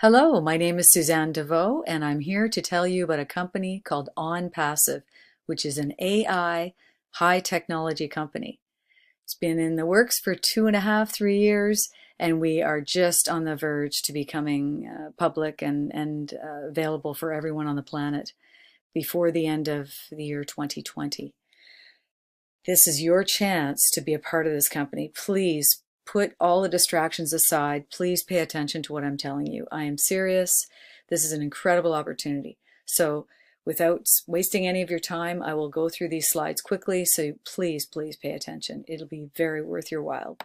Hello, my name is Suzanne DeVoe, and I'm here to tell you about a company called OnPassive, which is an AI high technology company. It's been in the works for 2.5, 3 years, and we are just on the verge to becoming public and available for everyone on the planet before the end of the year 2020. This is your chance to be a part of this company. Please put all the distractions aside. Please pay attention to what I'm telling you. I am serious. This is an incredible opportunity. So without wasting any of your time, I will go through these slides quickly. So please pay attention. It'll be very worth your while.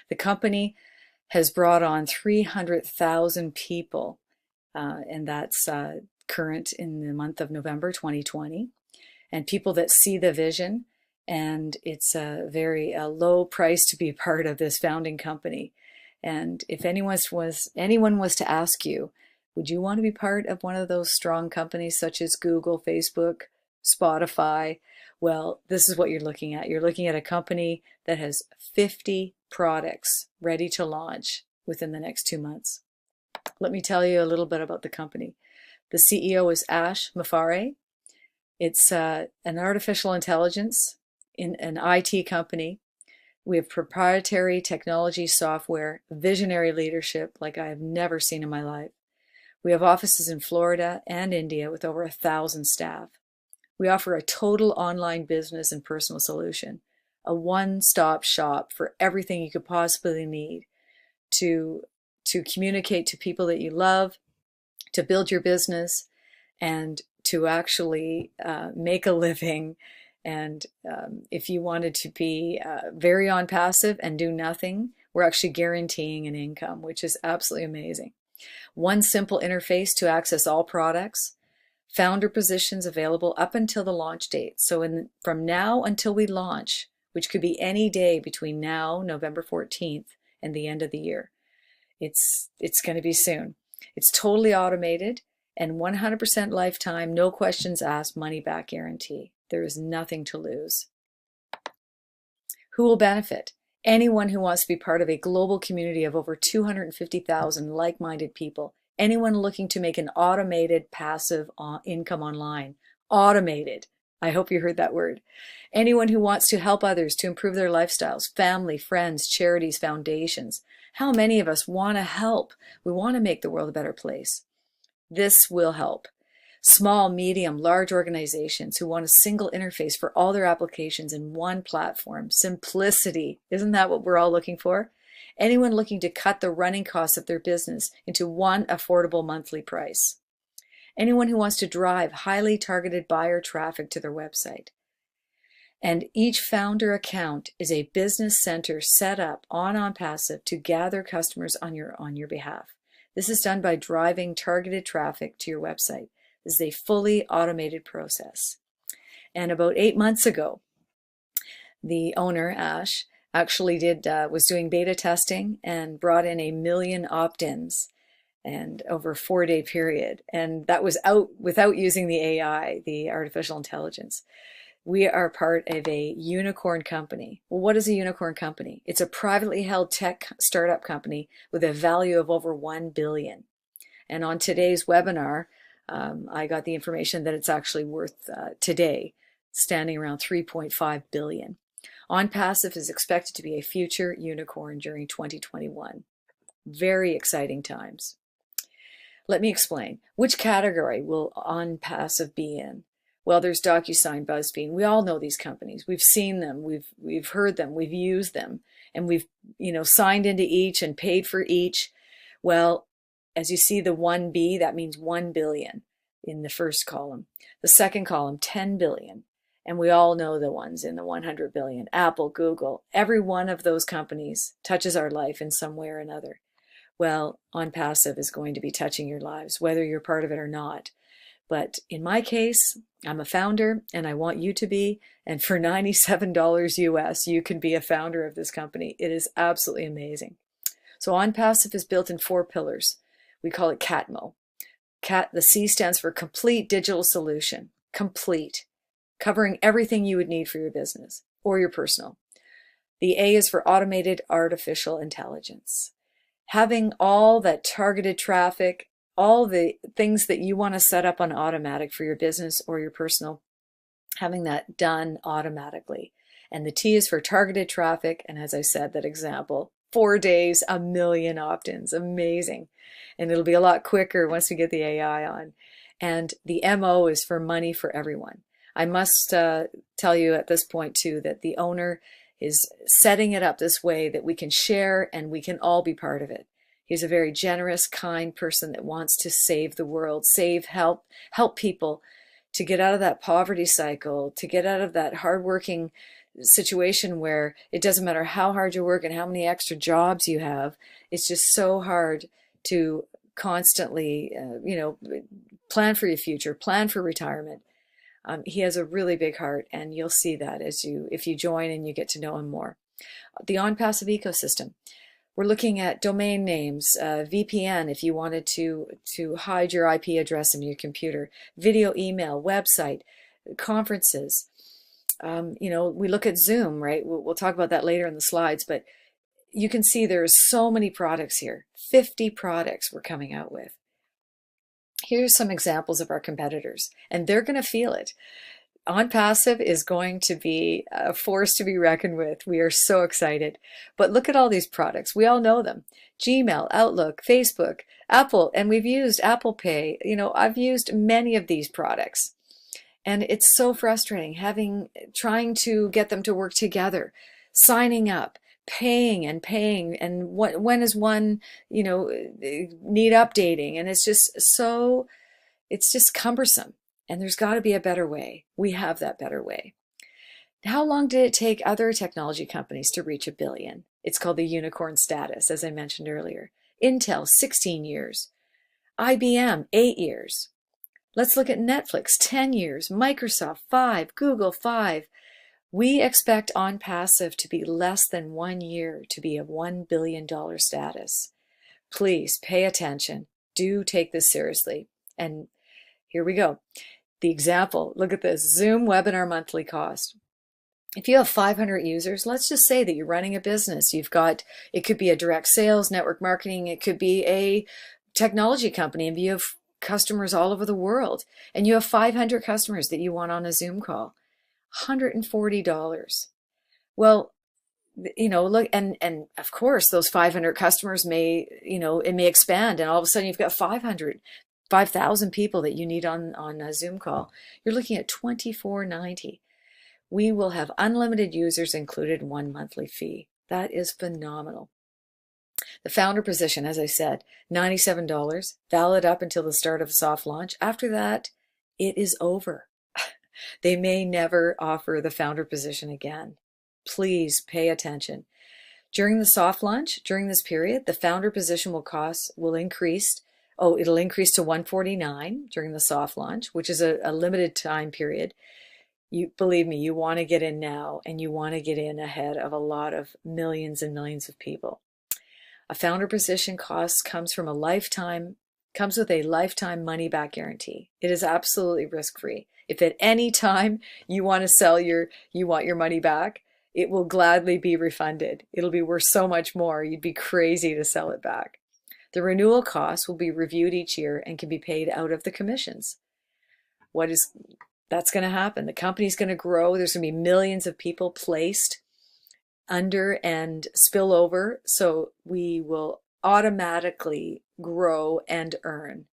The company has brought on 300,000 people, and that's current in the month of November 2020, and people that see the vision. And it's a very low price to be part of this founding company. And if anyone was to ask you, would you want to be part of one of those strong companies such as Google, Facebook, Spotify? Well, this is what you're looking at. You're looking at a company that has 50 products ready to launch within the next 2 months. Let me tell you a little bit about the company. The CEO is Ashmufareh. It's an artificial intelligence in an IT company. We have proprietary technology, software, visionary leadership like I have never seen in my life. We have offices in Florida and India with over 1,000 staff. We offer a total online business and personal solution, a one-stop shop for everything you could possibly need to communicate to people that you love, to build your business, and to actually make a living. And if you wanted to be very on passive and do nothing, we're actually guaranteeing an income, which is absolutely amazing. One simple interface to access all products, founder positions available up until the launch date. So from now until we launch, which could be any day between now, November 14th, and the end of the year. It's going to be soon. It's totally automated and 100% lifetime, no questions asked, money back guarantee. There is nothing to lose. Who will benefit? Anyone who wants to be part of a global community of over 250,000 like-minded people. Anyone looking to make an automated passive income online. Automated. I hope you heard that word. Anyone who wants to help others to improve their lifestyles, family, friends, charities, foundations. How many of us want to help? We want to make the world a better place. This will help. Small, medium, large organizations who want a single interface for all their applications in one platform. Simplicity. Isn't that what we're all looking for? Anyone looking to cut the running costs of their business into one affordable monthly price. Anyone who wants to drive highly targeted buyer traffic to their website. And each founder account is a business center set up on OnPassive to gather customers on your behalf. This is done by driving targeted traffic to your website. This is a fully automated process. And about 8 months ago, the owner, Ash, actually was doing beta testing and brought in 1 million opt-ins and over a 4-day period. And that was out without using the AI, the artificial intelligence. We are part of a unicorn company. Well, what is a unicorn company? It's a privately held tech startup company with a value of over $1 billion. And on today's webinar, I got the information that it's actually worth today, standing around $3.5 billion. OnPassive is expected to be a future unicorn during 2021. Very exciting times. Let me explain. Which category will OnPassive be in? Well, there's DocuSign, BuzzFeed. We all know these companies. We've seen them. We've heard them. We've used them, and we've signed into each and paid for each. Well, as you see the 1B, that means 1 billion in the first column. The second column, 10 billion. And we all know the ones in the 100 billion. Apple, Google, every one of those companies touches our life in some way or another. Well, OnPassive is going to be touching your lives, whether you're part of it or not. But in my case, I'm a founder and I want you to be. And for $97 US, you can be a founder of this company. It is absolutely amazing. So OnPassive is built in 4 pillars. We call it CATMO. The C stands for Complete Digital Solution. Complete. Covering everything you would need for your business or your personal. The A is for Automated Artificial Intelligence. having all that targeted traffic, all the things that you want to set up on automatic for your business or your personal, having that done automatically. And the T is for targeted traffic. And as I said, that example, 4 days, 1 million opt-ins, amazing. And it'll be a lot quicker once we get the AI on. And the MO is for money for everyone. I must tell you at this point too, that the owner is setting it up this way that we can share and we can all be part of it. He's a very generous, kind person that wants to save the world, help people to get out of that poverty cycle, to get out of that hardworking situation where it doesn't matter how hard you work and how many extra jobs you have. It's just so hard to constantly, plan for your future, plan for retirement. He has a really big heart, and you'll see that if you join and you get to know him more. The OnPassive ecosystem. We're looking at domain names, VPN if you wanted to hide your IP address in your computer, video, email, website, conferences. We look at Zoom, right? We'll talk about that later in the slides, but you can see there's so many products here. 50 products we're coming out with. Here's some examples of our competitors, and they're going to feel it. OnPassive is going to be a force to be reckoned with. We are so excited. But look at all these products. We all know them. Gmail, Outlook, Facebook, Apple, and we've used Apple Pay. I've used many of these products. And it's so frustrating trying to get them to work together, signing up, paying, and when is one, need updating. And it's just cumbersome. And there's got to be a better way. We have that better way. How long did it take other technology companies to reach $1 billion? It's called the unicorn status, as I mentioned earlier. Intel, 16 years. IBM, 8 years. Let's look at Netflix, 10 years. Microsoft, 5. Google, 5. We expect OnPassive to be less than 1 year to be a $1 billion status. Please pay attention. Do take this seriously. And here we go. The example, look at this, Zoom webinar monthly cost. If you have 500 users, let's just say that you're running a business. It could be a direct sales, network marketing, it could be a technology company, and you have customers all over the world, and you have 500 customers that you want on a Zoom call. $140. Well, look, and of course, those 500 customers it may expand, and all of a sudden you've got 5,000 people that you need on a Zoom call. You're looking at $24.90. We will have unlimited users included, 1 monthly fee. That is phenomenal. The founder position, as I said, $97, valid up until the start of soft launch. After that, it is over. They may never offer the founder position again. Please pay attention. During the soft launch, during this period, the founder position will increase. It'll increase to $149 during the soft launch, which is a limited time period. Believe me, you want to get in now, and you want to get in ahead of a lot of millions and millions of people. A founder position comes with a lifetime money back guarantee. It is absolutely risk-free. If at any time you want to sell you want your money back, it will gladly be refunded. It'll be worth so much more. You'd be crazy to sell it back. The renewal costs will be reviewed each year and can be paid out of the commissions. That's going to happen? The company's going to grow. There's going to be millions of people placed under and spill over. So we will automatically grow and earn.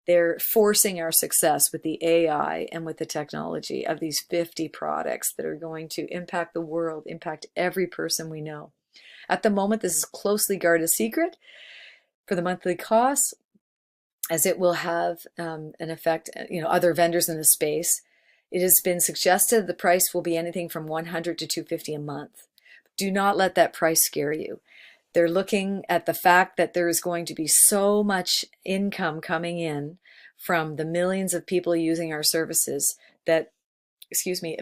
They're forcing our success with the AI and with the technology of these 50 products that are going to impact the world, impact every person we know. At the moment, this is closely guarded secret for the monthly costs, as it will have an effect, other vendors in the space. It has been suggested the price will be anything from $100 to $250 a month. Do not let that price scare you. They're looking at the fact that there is going to be so much income coming in from the millions of people using our services that,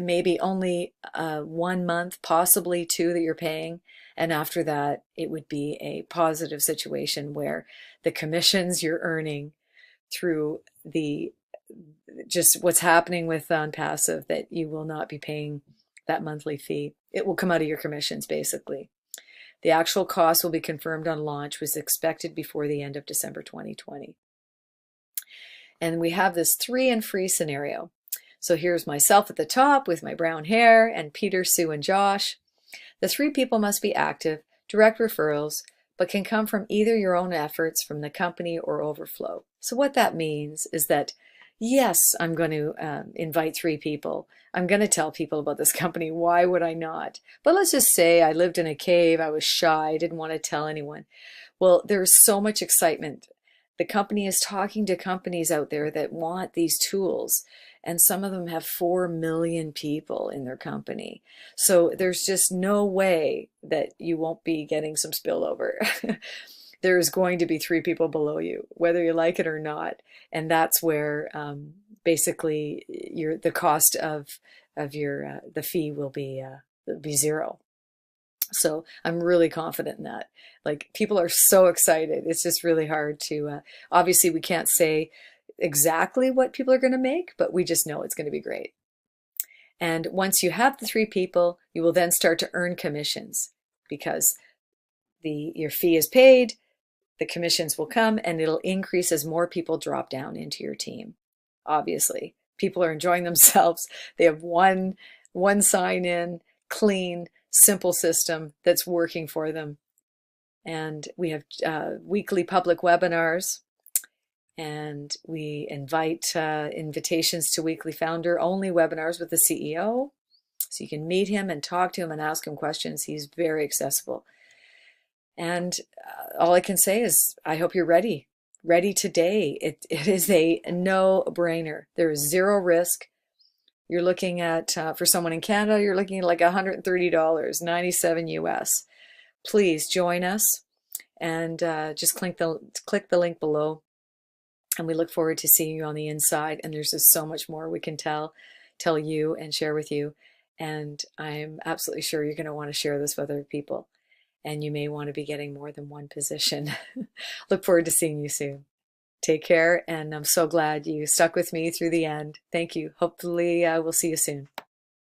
maybe only 1 month, possibly 2 that you're paying. And after that, it would be a positive situation where the commissions you're earning through just what's happening with OnPassive, that you will not be paying that monthly fee. It will come out of your commissions, basically. The actual cost will be confirmed on launch, was expected before the end of December 2020. And we have this 3 and free scenario. So here's myself at the top with my brown hair, and Peter, Sue, and Josh. The 3 people must be active, direct referrals, but can come from either your own efforts from the company or overflow. So what that means is that, yes, I'm going to invite 3 people. I'm going to tell people about this company. Why would I not? But let's just say I lived in a cave. I was shy. I didn't want to tell anyone. Well, there's so much excitement. The company is talking to companies out there that want these tools, and some of them have 4 million people in their company. So there's just no way that you won't be getting some spillover. There's going to be 3 people below you, whether you like it or not. And that's where basically the cost of your the fee will be 0. So I'm really confident in that. Like, people are so excited. It's just really hard to, obviously we can't say exactly what people are going to make, but we just know it's going to be great. And once you have the 3 people, you will then start to earn commissions, because your fee is paid, the commissions will come, and it'll increase as more people drop down into your team. Obviously, people are enjoying themselves. They have one sign in, clean, simple system that's working for them. And we have weekly public webinars, and we invite invitations to weekly founder only webinars with the CEO, so you can meet him and talk to him and ask him questions. He's very accessible. And all I can say is, I hope you're ready today. It is a no-brainer. There is 0 risk. You're looking at, for someone in Canada, you're looking at like $130, 97 US. Please join us, and just click the link below. And we look forward to seeing you on the inside. And there's just so much more we can tell you and share with you. And I'm absolutely sure you're going to want to share this with other people. And you may want to be getting more than one position. Look forward to seeing you soon. Take care, and I'm so glad you stuck with me through the end. Thank you. Hopefully we'll see you soon.